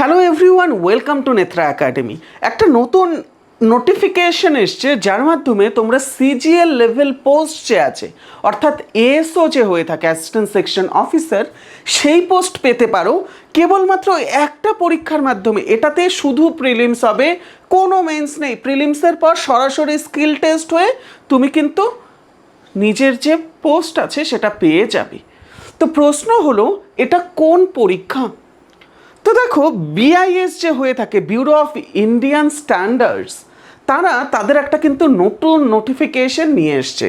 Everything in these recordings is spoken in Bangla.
Hello everyone, welcome to Netra academy. একটা নতুন নোটিফিকেশন এসছে যার মাধ্যমে তোমরা সিজিএল লেভেল পোস্ট যে আছে অর্থাৎ এএসও যে হয়ে থাকে অ্যাসিস্ট্যান্ট সেকশন অফিসার, সেই পোস্ট পেতে পারো কেবলমাত্র একটা পরীক্ষার মাধ্যমে। এটাতে শুধু প্রিলিমস হবে, কোনো মেন্স নেই। প্রিলিমসের পর সরাসরি স্কিল টেস্ট হয়ে তুমি কিন্তু নিজের যে পোস্ট আছে সেটা পেয়ে যাবে। তো প্রশ্ন হলো, এটা কোন পরীক্ষা? তো দেখো, বিআইএস যে হয়ে থাকে, ব্যুরো অফ ইন্ডিয়ান স্ট্যান্ডার্ডস, তাদের একটা কিন্তু নতুন নোটিফিকেশন নিয়ে এসছে।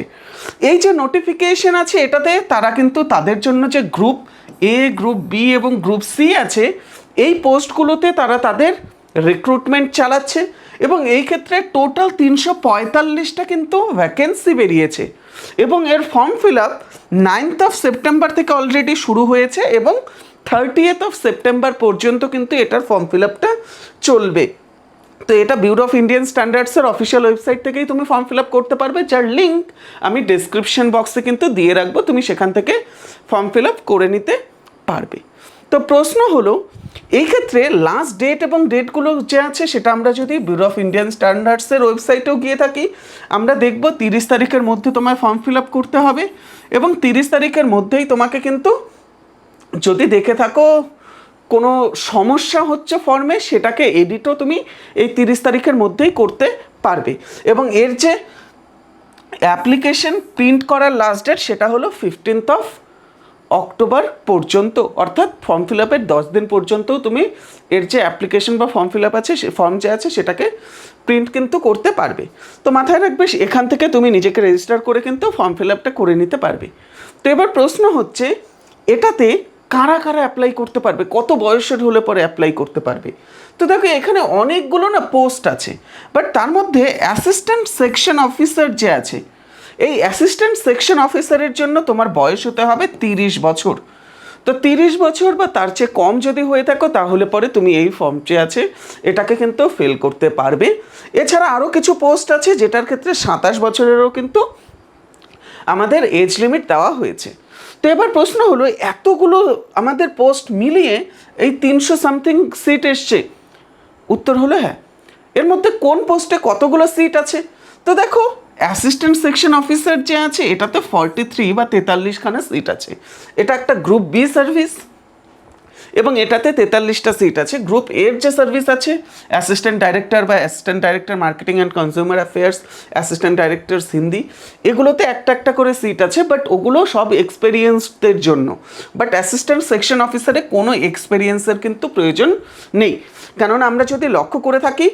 এই যে নোটিফিকেশন আছে এটাতে তারা কিন্তু তাদের জন্য যে গ্রুপ এ, গ্রুপ বি এবং গ্রুপ সি আছে, এই পোস্টগুলোতে তারা তাদের রিক্রুটমেন্ট চালাচ্ছে এবং এই ক্ষেত্রে টোটাল 345টা কিন্তু ভ্যাকেন্সি বেরিয়েছে এবং এর form fill up 9th of September থেকে অলরেডি শুরু হয়েছে এবং 30th of September পর্যন্ত কিন্তু এটার ফর্ম ফিল আপটা চলবে। তো এটা ব্যুরো অফ ইন্ডিয়ান স্ট্যান্ডার্ডসের অফিসিয়াল ওয়েবসাইট থেকেই তুমি ফর্ম ফিল আপ করতে পারবে, যার লিঙ্ক আমি ডিসক্রিপশন বক্সে কিন্তু দিয়ে রাখবো, তুমি সেখান থেকে ফর্ম ফিল আপ করে নিতে পারবে। তো প্রশ্ন হলো, এই ক্ষেত্রে লাস্ট ডেট এবং ডেটগুলো যে আছে সেটা আমরা যদি ব্যুরো অফ ইন্ডিয়ান স্ট্যান্ডার্ডসের ওয়েবসাইটেও গিয়ে থাকি, আমরা দেখব 30 তারিখের মধ্যে তোমায় ফর্ম ফিল আপ করতে হবে এবং 30 তারিখের মধ্যেই তোমাকে কিন্তু, যদি দেখে থাকো কোনো সমস্যা হচ্ছে ফর্মে, সেটাকে এডিটও তুমি এই 30 তারিখের মধ্যেই করতে পারবে এবং এর যে অ্যাপ্লিকেশন প্রিন্ট করার লাস্ট ডেট সেটা হলো 15th of October পর্যন্ত, অর্থাৎ ফর্ম ফিল আপের 10 দিন পর্যন্তও তুমি এর যে অ্যাপ্লিকেশন বা ফর্ম ফিল আপ আছে, সে ফর্ম যে আছে সেটাকে প্রিন্ট কিন্তু করতে পারবে। তো মাথায় রাখবে, এখান থেকে তুমি নিজেকে রেজিস্টার করে কিন্তু ফর্ম ফিল আপটা করে নিতে পারবে। তো এবার প্রশ্ন হচ্ছে, এটাতে কারা কারা অ্যাপ্লাই করতে পারবে, কত বয়সের হলে পরে অ্যাপ্লাই করতে পারবে? তো দেখো, এখানে অনেকগুলো না পোস্ট আছে, বাট তার মধ্যে অ্যাসিস্ট্যান্ট সেকশন অফিসার যে আছে, এই অ্যাসিস্ট্যান্ট সেকশন অফিসারের জন্য তোমার বয়স হতে হবে 30 বছর। তো 30 বছর বা তার চেয়ে কম যদি হয়ে থাকো তাহলে পরে তুমি এই ফর্ম যে আছে এটাকে কিন্তু ফিল করতে পারবে। এছাড়া আরও কিছু পোস্ট আছে যেটার ক্ষেত্রে 27 বছরেরও কিন্তু আমাদের এজ লিমিট দেওয়া হয়েছে। তো এবার প্রশ্ন হলো, এতগুলো আমাদের পোস্ট মিলিয়ে এই 300 সামথিং সিট এসছে। উত্তর হলো হ্যাঁ। এর মধ্যে কোন পোস্টে কতগুলো সিট আছে? তো দেখো, অ্যাসিস্ট্যান্ট সেকশন অফিসার যে আছে এটাতে 43 বা 43খানা সিট আছে। এটা একটা গ্রুপ বি সার্ভিস এবং এটাতে 43টা সিট আছে। গ্রুপ এর যে সার্ভিস আছে, অ্যাসিস্ট্যান্ট ডাইরেক্টর বা assistant director marketing and consumer affairs, assistant director Hindi, এগুলোতে একটা একটা করে সিট আছে, বাট ওগুলো সব এক্সপেরিয়েন্সদের জন্য। বাট অ্যাসিস্ট্যান্ট সেকশন অফিসারে কোনো এক্সপেরিয়েন্সের কিন্তু প্রয়োজন নেই, কেননা আমরা যদি লক্ষ্য করে থাকি,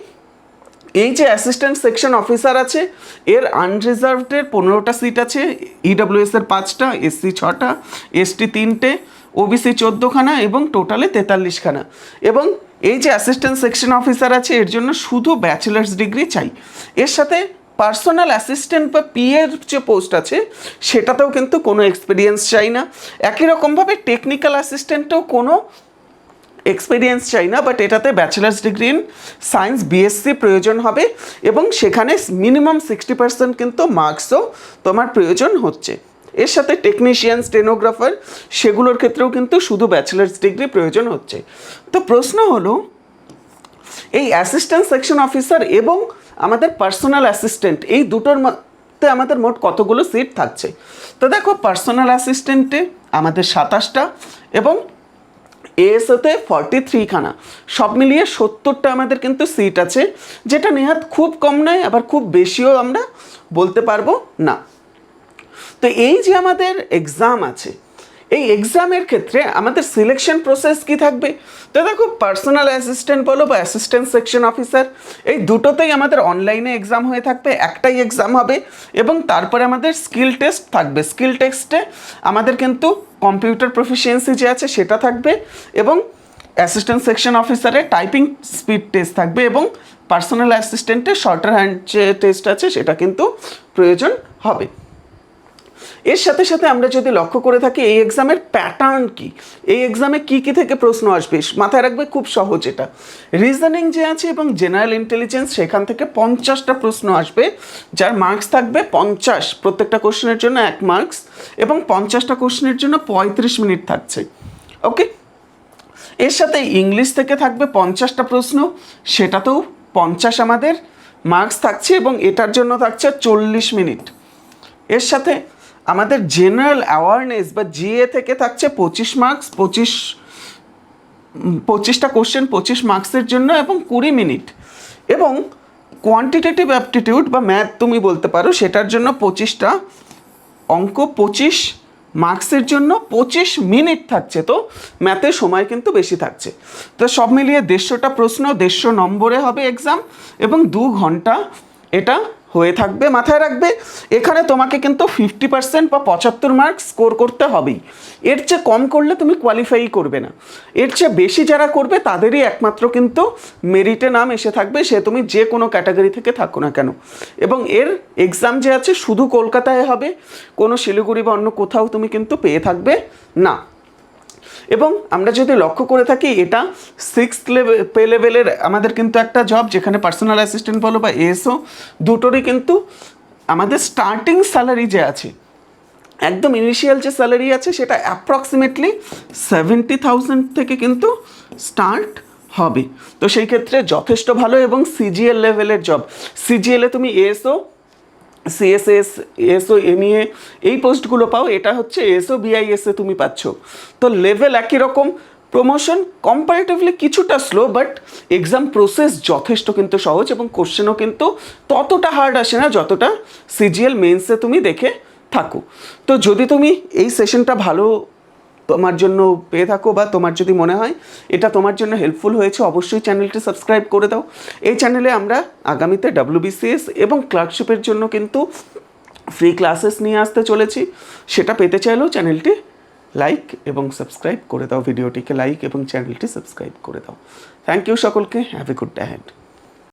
এই যে অ্যাসিস্ট্যান্ট সেকশন অফিসার আছে এর আনরিজার্ভডের 15টা সিট আছে, ইডব্লিউএস এর 5টা, এসসি 6টা, এসটি 3টে, ওবিসি 14খানা এবং টোটালে 43খানা। এবং এই যে অ্যাসিস্ট্যান্ট সেকশন অফিসার আছে এর জন্য শুধু ব্যাচেলার্স ডিগ্রি চাই। এর সাথে পার্সোনাল অ্যাসিস্ট্যান্ট বা পিএর যে পোস্ট আছে সেটাতেও কিন্তু কোনো এক্সপিরিয়েন্স চাই না। একই রকমভাবে টেকনিক্যাল অ্যাসিস্ট্যান্টেও কোনো এক্সপিরিয়েন্স চাই না, বাট এটাতে bachelor's degree in science BSc প্রয়োজন হবে এবং সেখানে মিনিমাম 60% কিন্তু মার্কসও তোমার প্রয়োজন হচ্ছে। এর সাথে টেকনিশিয়ান, স্টেনোগ্রাফার, সেগুলোর ক্ষেত্রেও কিন্তু শুধু ব্যাচেলার্স ডিগ্রি প্রয়োজন হচ্ছে। তো প্রশ্ন হলো, এই অ্যাসিস্ট্যান্ট সেকশন অফিসার এবং আমাদের পার্সোনাল অ্যাসিস্ট্যান্ট, এই দুটোর মধ্যে আমাদের মোট কতগুলো সিট থাকছে? তো দেখো, পার্সোনাল অ্যাসিস্ট্যান্টে আমাদের 27টা এবং এএসওতে 43খানা, সব মিলিয়ে 70টা আমাদের কিন্তু সিট আছে, যেটা নেহাত খুব কম নয়, আবার খুব বেশিও আমরা বলতে পারবো না। তো এই যে আমাদের এক্সাম আছে, এই এক্সামের ক্ষেত্রে আমাদের সিলেকশন প্রসেস কি থাকবে? তো দেখো, পার্সোনাল অ্যাসিস্ট্যান্ট বলো বা অ্যাসিস্ট্যান্ট সেকশন অফিসার, এই দুটোতেই আমাদের অনলাইনে এক্সাম হয়ে থাকবে, একটাই এক্সাম হবে এবং তারপরে আমাদের স্কিল টেস্ট থাকবে। স্কিল টেস্টে আমাদের কিন্তু কম্পিউটার প্রফিসিয়েন্সি যে আছে সেটা থাকবে এবং অ্যাসিস্ট্যান্ট সেকশন অফিসারের টাইপিং স্পিড টেস্ট থাকবে এবং পার্সোনাল অ্যাসিস্ট্যান্টের শর্টার হ্যান্ড যে টেস্ট আছে সেটা কিন্তু প্রয়োজন হবে। এর সাথে সাথে আমরা যদি লক্ষ্য করে থাকি এই এক্সামের প্যাটার্ন কি, এই এক্সামে কি কি থেকে প্রশ্ন আসবে, মাথায় রাখবে খুব সহজ। এটা রিজনিং যে আছে এবং জেনারেল ইন্টেলিজেন্স, সেখান থেকে 50টা প্রশ্ন আসবে, যার মার্কস থাকবে 50, প্রত্যেকটা কোশ্চেনের জন্য 1 মার্কস এবং 50টা কোশ্চেনের জন্য 35 মিনিট থাকছে। ওকে, এর সাথে ইংলিশ থেকে থাকবে 50টা প্রশ্ন, সেটাতেও 50 আমাদের মার্কস থাকছে এবং এটার জন্য থাকছে 40 মিনিট। এর সাথে আমাদের জেনারেল অ্যাওয়ারনেস বা জিএ থেকে থাকছে 25 মার্কস, 25টা কোশ্চেন 25 মার্কসের জন্য এবং 20 মিনিট। এবং কোয়ান্টিটেটিভ অ্যাপটিটিউড বা ম্যাথ তুমি বলতে পারো, সেটার জন্য 25টা অঙ্ক 25 মার্কসের জন্য 25 মিনিট থাকছে। তো ম্যাথের সময় কিন্তু বেশি থাকছে। তো সব মিলিয়ে 150টা প্রশ্ন, 150 নম্বরে হবে এক্সাম এবং 2 ঘন্টা এটা হয়ে থাকবে। মাথায় রাখবে এখানে তোমাকে কিন্তু 50% বা 75 মার্কস স্কোর করতে হবেই। এর চেয়ে কম করলে তুমি কোয়ালিফাই করবে না। এর চেয়ে বেশি যারা করবে তাদেরই একমাত্র কিন্তু মেরিটে নাম এসে থাকবে, সে তুমি যে কোনো ক্যাটাগরি থেকে থাকো না কেন। এবং এর এক্সাম যে আছে শুধু কলকাতায় হবে, কোনো শিলিগুড়ি বা অন্য কোথাও তুমি কিন্তু পেয়ে থাকবে না। এবং আমরা যদি লক্ষ্য করে থাকি, এটা 6th পে লেভেলের আমাদের কিন্তু একটা জব, যেখানে পার্সোনাল অ্যাসিস্ট্যান্ট বলো বা এএসও, দুটোরই কিন্তু আমাদের স্টার্টিং স্যালারি যে আছে, একদম ইনিশিয়াল যে স্যালারি আছে, সেটা অ্যাপ্রক্সিমেটলি 70,000 থেকে কিন্তু স্টার্ট হবে। তো সেই ক্ষেত্রে যথেষ্ট ভালো। এবং সিজিএল লেভেলের জব, সিজিএলে তুমি এএসও, সিএসএস, এএসও, এমইএ এই পোস্টগুলো পাও। এটা হচ্ছে এএসও বিআইএসএ তুমি পাচ্ছ। তো লেভেল একই রকম, প্রমোশন কম্পারেটিভলি কিছুটা স্লো, বাট এক্সাম প্রসেস যথেষ্ট কিন্তু সহজ এবং কোশ্চেনও কিন্তু ততটা হার্ড আসে না যতটা সিজিএল মেন্সে তুমি দেখে থাকো। তো যদি তুমি এই সেশনটা ভালো তোমার জন্য পেয়ে থাকো বা তোমার যদি মনে হয় এটা তোমার জন্য হেল্পফুল হয়েছে, অবশ্যই চ্যানেলটি সাবস্ক্রাইব করে দাও। এই চ্যানেলে আমরা আগামীতে WBCS এবং ক্লার্কশিপের জন্য কিন্তু ফ্রি ক্লাসেস নিয়ে আসতে চলেছি। সেটা পেতে চাইলেও চ্যানেলটি লাইক এবং সাবস্ক্রাইব করে দাও, ভিডিওটিকে লাইক এবং চ্যানেলটি সাবস্ক্রাইব করে দাও। থ্যাংক ইউ সকলকে, have a good day head.